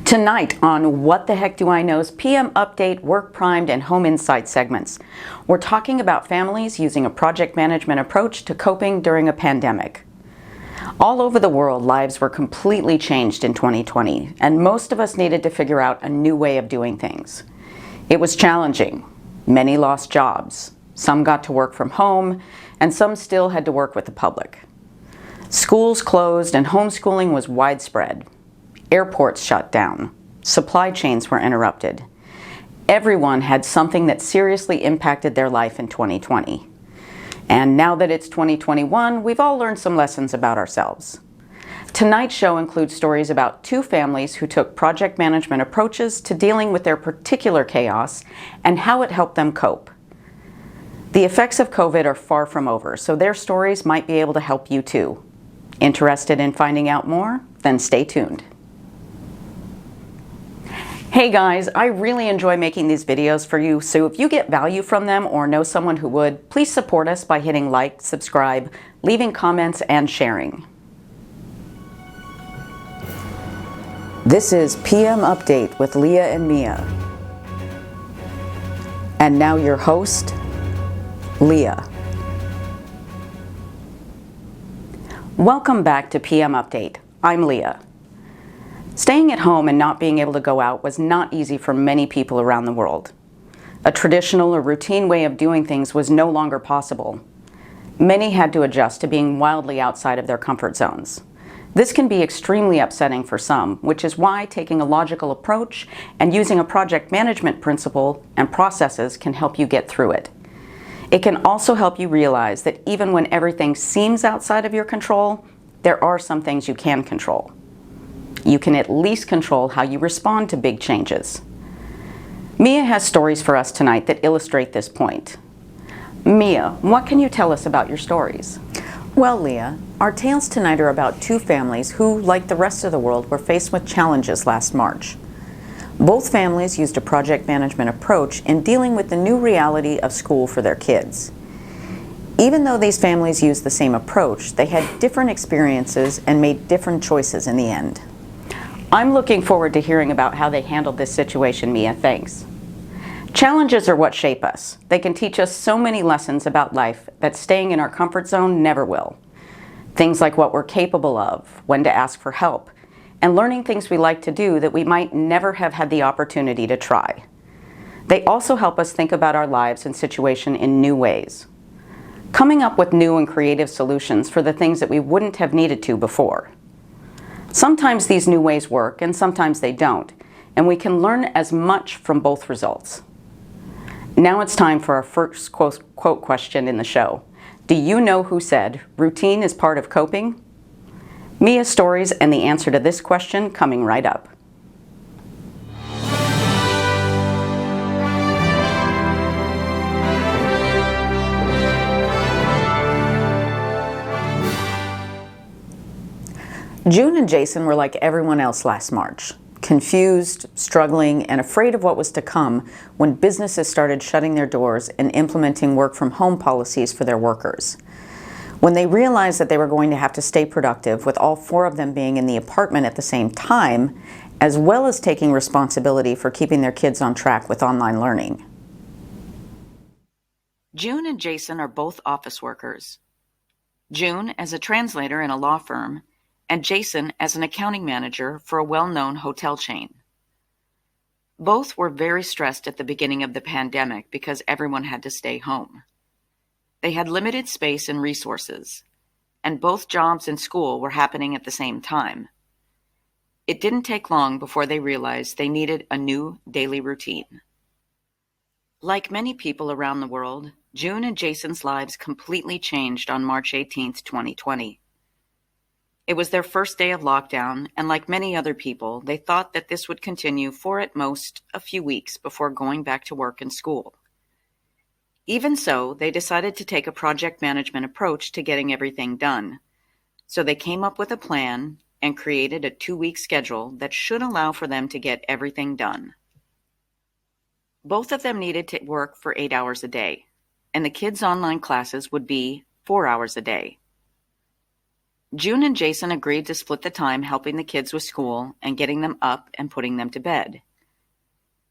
Tonight on What the Heck Do I Know's PM Update, Work Primed, and Home Insight segments, we're talking about families using a project management approach to coping during a pandemic. All over the world, lives were completely changed in 2020, and most of us needed to figure out a new way of doing things. It was challenging. Many lost jobs. Some got to work from home, and some still had to work with the public. Schools closed and homeschooling was widespread. Airports shut down. Supply chains were interrupted. Everyone had something that seriously impacted their life in 2020. And now that it's 2021, we've all learned some lessons about ourselves. Tonight's show includes stories about two families who took project management approaches to dealing with their particular chaos and how it helped them cope. The effects of COVID are far from over, so their stories might be able to help you too. Interested in finding out more? Then stay tuned. Hey guys, I really enjoy making these videos for you, so if you get value from them or know someone who would, please support us by hitting like, subscribe, leaving comments, and sharing. This is PM Update with Leah and Mia. And now your host, Leah. Welcome back to PM Update. I'm Leah. Staying at home and not being able to go out was not easy for many people around the world. A traditional or routine way of doing things was no longer possible. Many had to adjust to being wildly outside of their comfort zones. This can be extremely upsetting for some, which is why taking a logical approach and using a project management principle and processes can help you get through it. It can also help you realize that even when everything seems outside of your control, there are some things you can control. You can at least control how you respond to big changes. Mia has stories for us tonight that illustrate this point. Mia, what can you tell us about your stories? Well, Leah, our tales tonight are about two families who, like the rest of the world, were faced with challenges last March. Both families used a project management approach in dealing with the new reality of school for their kids. Even though these families used the same approach, they had different experiences and made different choices in the end. I'm looking forward to hearing about how they handled this situation, Mia. Thanks. Challenges are what shape us. They can teach us so many lessons about life that staying in our comfort zone never will. Things like what we're capable of, when to ask for help, and learning things we like to do that we might never have had the opportunity to try. They also help us think about our lives and situation in new ways, coming up with new and creative solutions for the things that we wouldn't have needed to before. Sometimes these new ways work and sometimes they don't, and we can learn as much from both results. Now it's time for our first quote question in the show. Do you know who said, "Routine is part of coping"? Mia's stories and the answer to this question coming right up. June and Jason were like everyone else last March, confused, struggling, and afraid of what was to come when businesses started shutting their doors and implementing work-from-home policies for their workers. When they realized that they were going to have to stay productive with all four of them being in the apartment at the same time, as well as taking responsibility for keeping their kids on track with online learning. June and Jason are both office workers. June as a translator in a law firm, and Jason as an accounting manager for a well-known hotel chain. Both were very stressed at the beginning of the pandemic because everyone had to stay home. They had limited space and resources, and both jobs and school were happening at the same time. It didn't take long before they realized they needed a new daily routine. Like many people around the world, June and Jason's lives completely changed on March 18th, 2020. It was their first day of lockdown, and like many other people, they thought that this would continue for at most a few weeks before going back to work and school. Even so, they decided to take a project management approach to getting everything done. So they came up with a plan and created a 2-week schedule that should allow for them to get everything done. Both of them needed to work for 8 hours a day, and the kids' online classes would be 4 hours a day. June and Jason agreed to split the time helping the kids with school and getting them up and putting them to bed.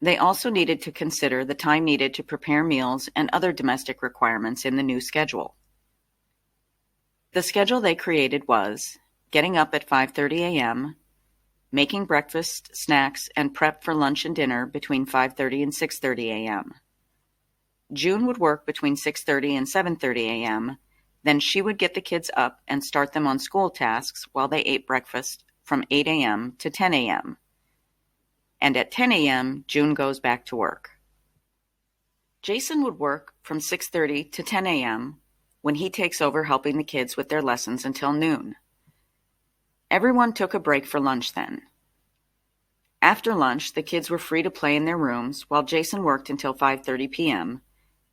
They also needed to consider the time needed to prepare meals and other domestic requirements in the new schedule. The schedule they created was getting up at 5:30 a.m., making breakfast, snacks, and prep for lunch and dinner between 5:30 and 6:30 a.m. June would work between 6:30 and 7:30 a.m., then she would get the kids up and start them on school tasks while they ate breakfast from 8 a.m. to 10 a.m. And at 10 a.m., June goes back to work. Jason would work from 6:30 to 10 a.m. when he takes over helping the kids with their lessons until noon. Everyone took a break for lunch then. After lunch, the kids were free to play in their rooms while Jason worked until 5:30 p.m.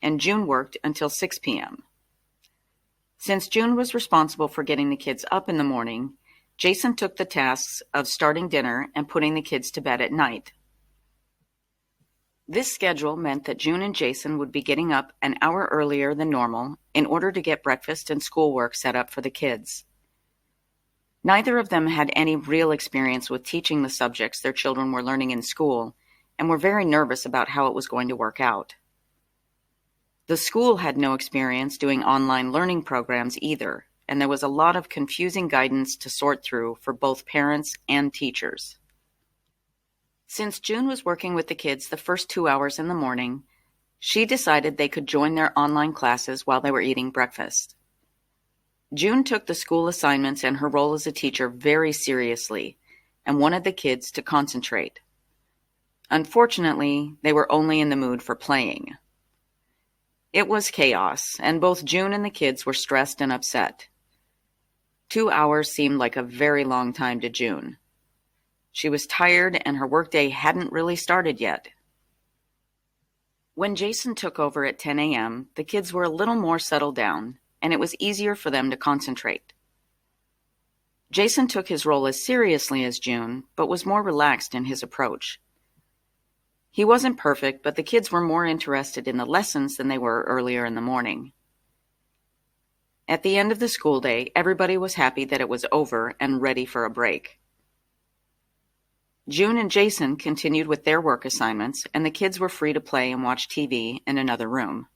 and June worked until 6 p.m. Since June was responsible for getting the kids up in the morning, Jason took the tasks of starting dinner and putting the kids to bed at night. This schedule meant that June and Jason would be getting up an hour earlier than normal in order to get breakfast and schoolwork set up for the kids. Neither of them had any real experience with teaching the subjects their children were learning in school and were very nervous about how it was going to work out. The school had no experience doing online learning programs either, and there was a lot of confusing guidance to sort through for both parents and teachers. Since June was working with the kids the first 2 hours in the morning, she decided they could join their online classes while they were eating breakfast. June took the school assignments and her role as a teacher very seriously and wanted the kids to concentrate. Unfortunately, they were only in the mood for playing. It was chaos, and both June and the kids were stressed and upset. 2 hours seemed like a very long time to June. She was tired and her workday hadn't really started yet. When Jason took over at 10 a.m., the kids were a little more settled down, and it was easier for them to concentrate. Jason took his role as seriously as June, but was more relaxed in his approach. He wasn't perfect, but the kids were more interested in the lessons than they were earlier in the morning. At the end of the school day, everybody was happy that it was over and ready for a break. June and Jason continued with their work assignments, and the kids were free to play and watch TV in another room.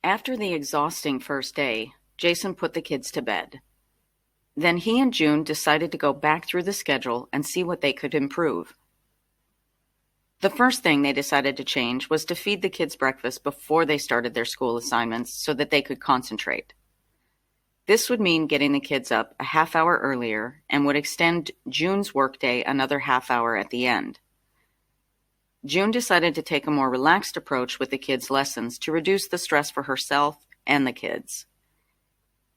After the exhausting first day, Jason put the kids to bed. Then he and June decided to go back through the schedule and see what they could improve. The first thing they decided to change was to feed the kids breakfast before they started their school assignments so that they could concentrate. This would mean getting the kids up a half hour earlier and would extend June's workday another half hour at the end. June decided to take a more relaxed approach with the kids' lessons to reduce the stress for herself and the kids.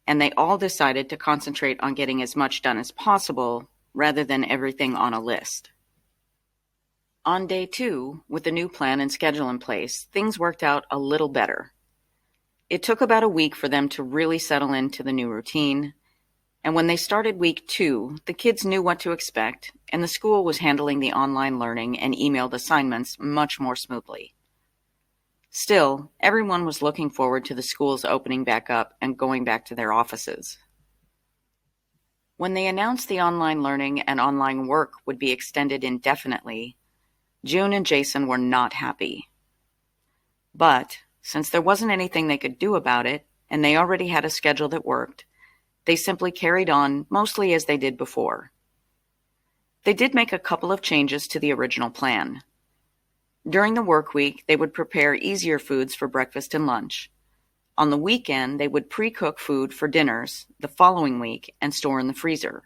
And they all decided to concentrate on getting as much done as possible rather than everything on a list. On day 2, with the new plan and schedule in place, things worked out a little better. It took about a week for them to really settle into the new routine, and when they started week 2, the kids knew what to expect, and the school was handling the online learning and emailed assignments much more smoothly. Still, everyone was looking forward to the schools opening back up and going back to their offices. When they announced the online learning and online work would be extended indefinitely, June and Jason were not happy. But since there wasn't anything they could do about it, and they already had a schedule that worked, they simply carried on mostly as they did before. They did make a couple of changes to the original plan. During the work week, they would prepare easier foods for breakfast and lunch. On the weekend, they would pre-cook food for dinners the following week and store in the freezer.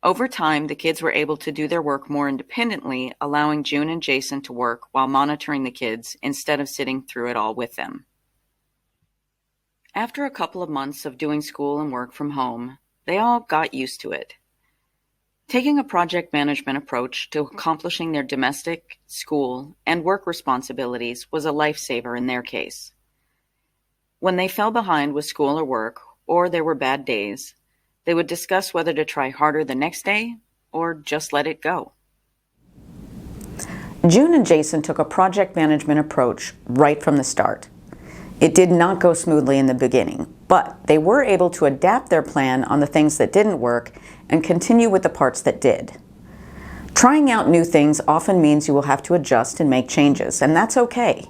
Over time, the kids were able to do their work more independently, allowing June and Jason to work while monitoring the kids instead of sitting through it all with them. After a couple of months of doing school and work from home, they all got used to it. Taking a project management approach to accomplishing their domestic, school, and work responsibilities was a lifesaver in their case. When they fell behind with school or work, or there were bad days, they would discuss whether to try harder the next day or just let it go. June and Jason took a project management approach right from the start. It did not go smoothly in the beginning, but they were able to adapt their plan on the things that didn't work and continue with the parts that did. Trying out new things often means you will have to adjust and make changes, and that's okay.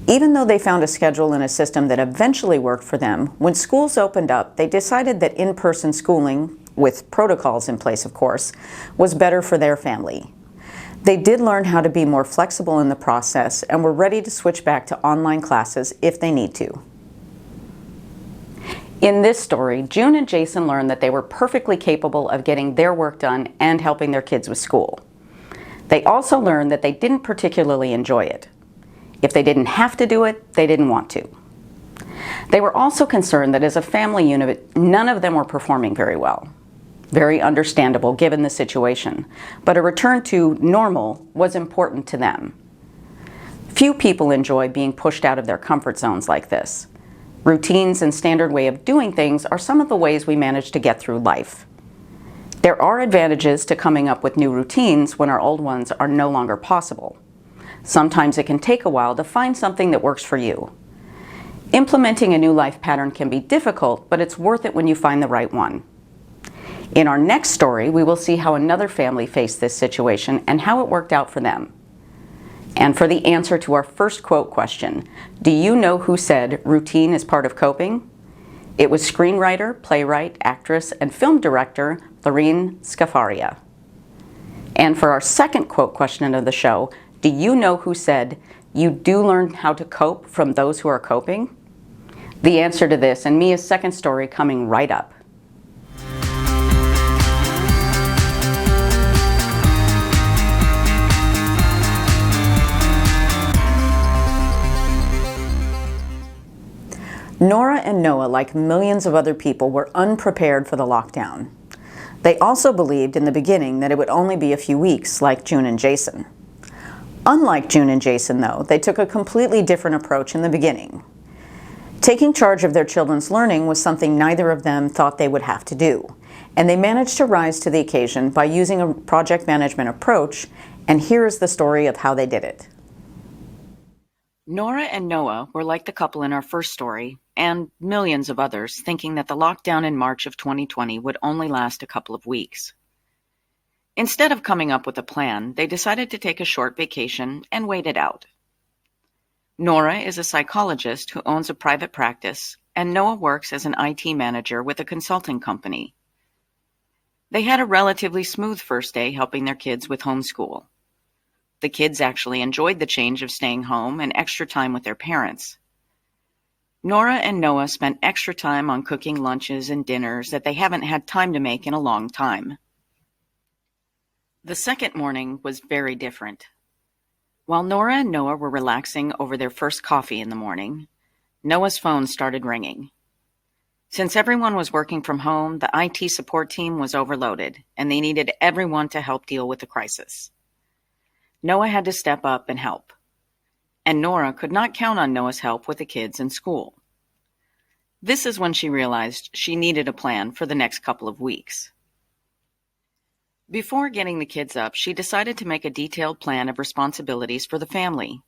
Even though they found a schedule and a system that eventually worked for them, when schools opened up, they decided that in-person schooling, with protocols in place of course, was better for their family. They did learn how to be more flexible in the process and were ready to switch back to online classes if they need to. In this story, June and Jason learned that they were perfectly capable of getting their work done and helping their kids with school. They also learned that they didn't particularly enjoy it. If they didn't have to do it, they didn't want to. They were also concerned that as a family unit, none of them were performing very well. Very understandable given the situation, but a return to normal was important to them. Few people enjoy being pushed out of their comfort zones like this. Routines and standard way of doing things are some of the ways we manage to get through life. There are advantages to coming up with new routines when our old ones are no longer possible. Sometimes it can take a while to find something that works for you. Implementing a new life pattern can be difficult, but it's worth it when you find the right one. In our next story, we will see how another family faced this situation and how it worked out for them. And for the answer to our first quote question, do you know who said routine is part of coping? It was screenwriter, playwright, actress, and film director Lorene Scafaria. And for our second quote question of the show, do you know who said you do learn how to cope from those who are coping? The answer to this and Mia's second story coming right up. Nora and Noah, like millions of other people, were unprepared for the lockdown. They also believed in the beginning that it would only be a few weeks, like June and Jason. Unlike June and Jason, though, they took a completely different approach in the beginning. Taking charge of their children's learning was something neither of them thought they would have to do, and they managed to rise to the occasion by using a project management approach, and here is the story of how they did it. Nora and Noah were like the couple in our first story, and millions of others, thinking that the lockdown in March of 2020 would only last a couple of weeks. Instead of coming up with a plan, they decided to take a short vacation and wait it out. Nora is a psychologist who owns a private practice, and Noah works as an IT manager with a consulting company. They had a relatively smooth first day helping their kids with homeschool. The kids actually enjoyed the change of staying home and extra time with their parents. Nora and Noah spent extra time on cooking lunches and dinners that they haven't had time to make in a long time. The second morning was very different. While Nora and Noah were relaxing over their first coffee in the morning, Noah's phone started ringing. Since everyone was working from home, the IT support team was overloaded, and they needed everyone to help deal with the crisis. Noah had to step up and help, and Nora could not count on Noah's help with the kids in school. This is when she realized she needed a plan for the next couple of weeks. Before getting the kids up, she decided to make a detailed plan of responsibilities for the family.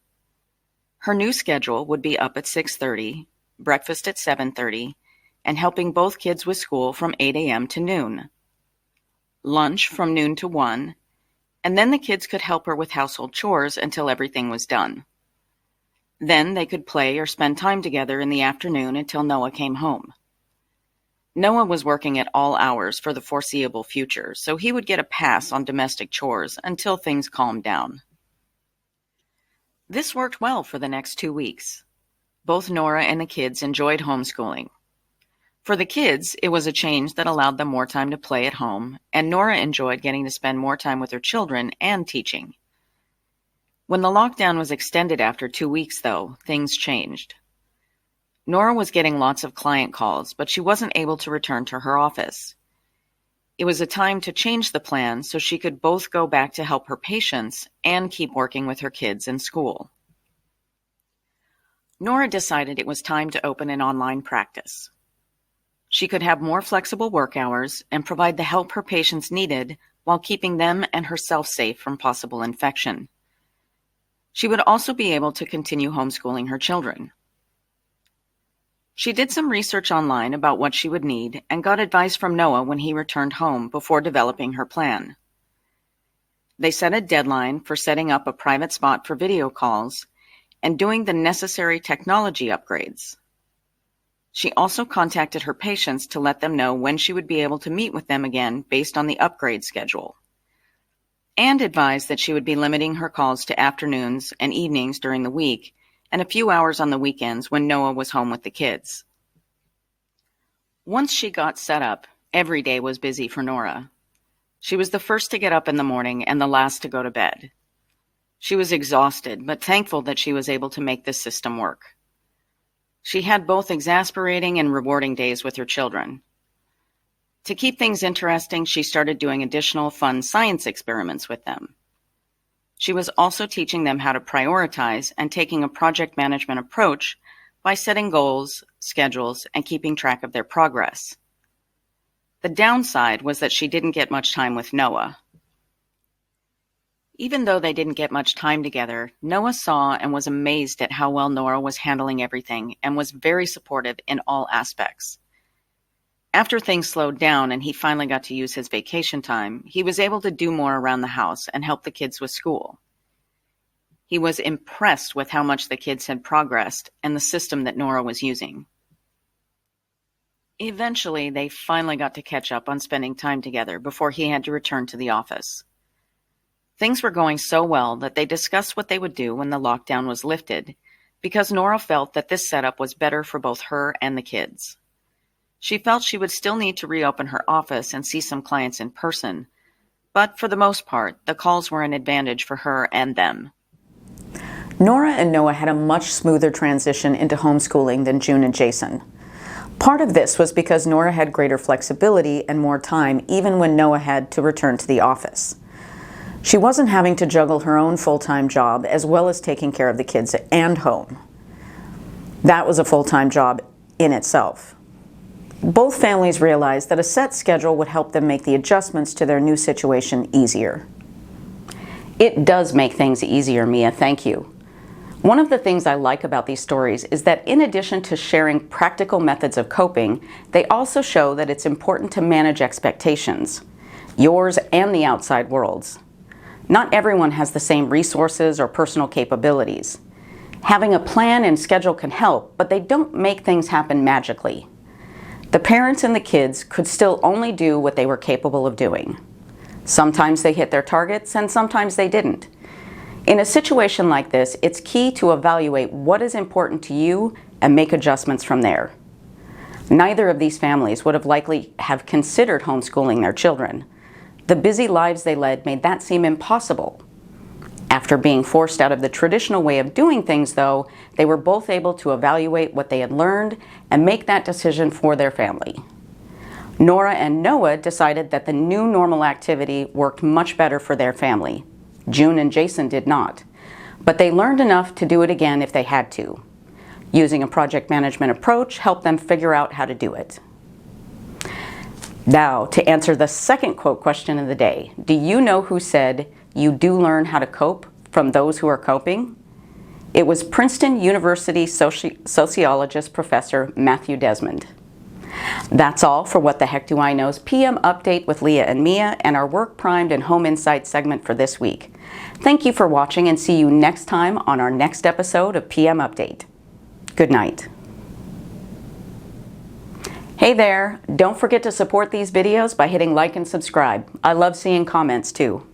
Her new schedule would be up at 6:30, breakfast at 7:30, and helping both kids with school from 8 a.m. to noon. Lunch from noon to 1, and then the kids could help her with household chores until everything was done. Then they could play or spend time together in the afternoon until Noah came home. Noah was working at all hours for the foreseeable future, so he would get a pass on domestic chores until things calmed down. This worked well for the next 2 weeks. Both Nora and the kids enjoyed homeschooling. For the kids, it was a change that allowed them more time to play at home, and Nora enjoyed getting to spend more time with her children and teaching. When the lockdown was extended after 2 weeks, though, things changed. Nora was getting lots of client calls, but she wasn't able to return to her office. It was a time to change the plan so she could both go back to help her patients and keep working with her kids in school. Nora decided it was time to open an online practice. She could have more flexible work hours and provide the help her patients needed while keeping them and herself safe from possible infection. She would also be able to continue homeschooling her children. She did some research online about what she would need and got advice from Noah when he returned home before developing her plan. They set a deadline for setting up a private spot for video calls and doing the necessary technology upgrades. She also contacted her patients to let them know when she would be able to meet with them again based on the upgrade schedule, and advised that she would be limiting her calls to afternoons and evenings during the week and a few hours on the weekends when Noah was home with the kids. Once she got set up, every day was busy for Nora. She was the first to get up in the morning and the last to go to bed. She was exhausted, but thankful that she was able to make this system work. She had both exasperating and rewarding days with her children. To keep things interesting, she started doing additional fun science experiments with them. She was also teaching them how to prioritize and taking a project management approach by setting goals, schedules, and keeping track of their progress. The downside was that she didn't get much time with Noah. Even though they didn't get much time together, Noah saw and was amazed at how well Nora was handling everything and was very supportive in all aspects. After things slowed down and he finally got to use his vacation time, he was able to do more around the house and help the kids with school. He was impressed with how much the kids had progressed and the system that Nora was using. Eventually, they finally got to catch up on spending time together before he had to return to the office. Things were going so well that they discussed what they would do when the lockdown was lifted, because Nora felt that this setup was better for both her and the kids. She felt she would still need to reopen her office and see some clients in person, but for the most part, the calls were an advantage for her and them. Nora and Noah had a much smoother transition into homeschooling than June and Jason. Part of this was because Nora had greater flexibility and more time even when Noah had to return to the office. She wasn't having to juggle her own full-time job as well as taking care of the kids and home. That was a full-time job in itself. Both families realized that a set schedule would help them make the adjustments to their new situation easier. It does make things easier, Mia, thank you. One of the things I like about these stories is that in addition to sharing practical methods of coping, they also show that it's important to manage expectations, yours and the outside world's. Not everyone has the same resources or personal capabilities. Having a plan and schedule can help, but they don't make things happen magically. The parents and the kids could still only do what they were capable of doing. Sometimes they hit their targets and sometimes they didn't. In a situation like this, it's key to evaluate what is important to you and make adjustments from there. Neither of these families would have likely have considered homeschooling their children. The busy lives they led made that seem impossible. After being forced out of the traditional way of doing things, though, they were both able to evaluate what they had learned and make that decision for their family. Nora and Noah decided that the new normal activity worked much better for their family. June and Jason did not, but they learned enough to do it again if they had to. Using a project management approach helped them figure out how to do it. Now, to answer the second quote question of the day, do you know who said, "You do learn how to cope from those who are coping"? It was Princeton University sociologist Professor Matthew Desmond. That's all for What the Heck Do I Know's PM Update with Leah and Mia and our Work Primed and Home Insight segment for this week. Thank you for watching and see you next time on our next episode of PM Update. Good night. Hey there, don't forget to support these videos by hitting like and subscribe. I love seeing comments too.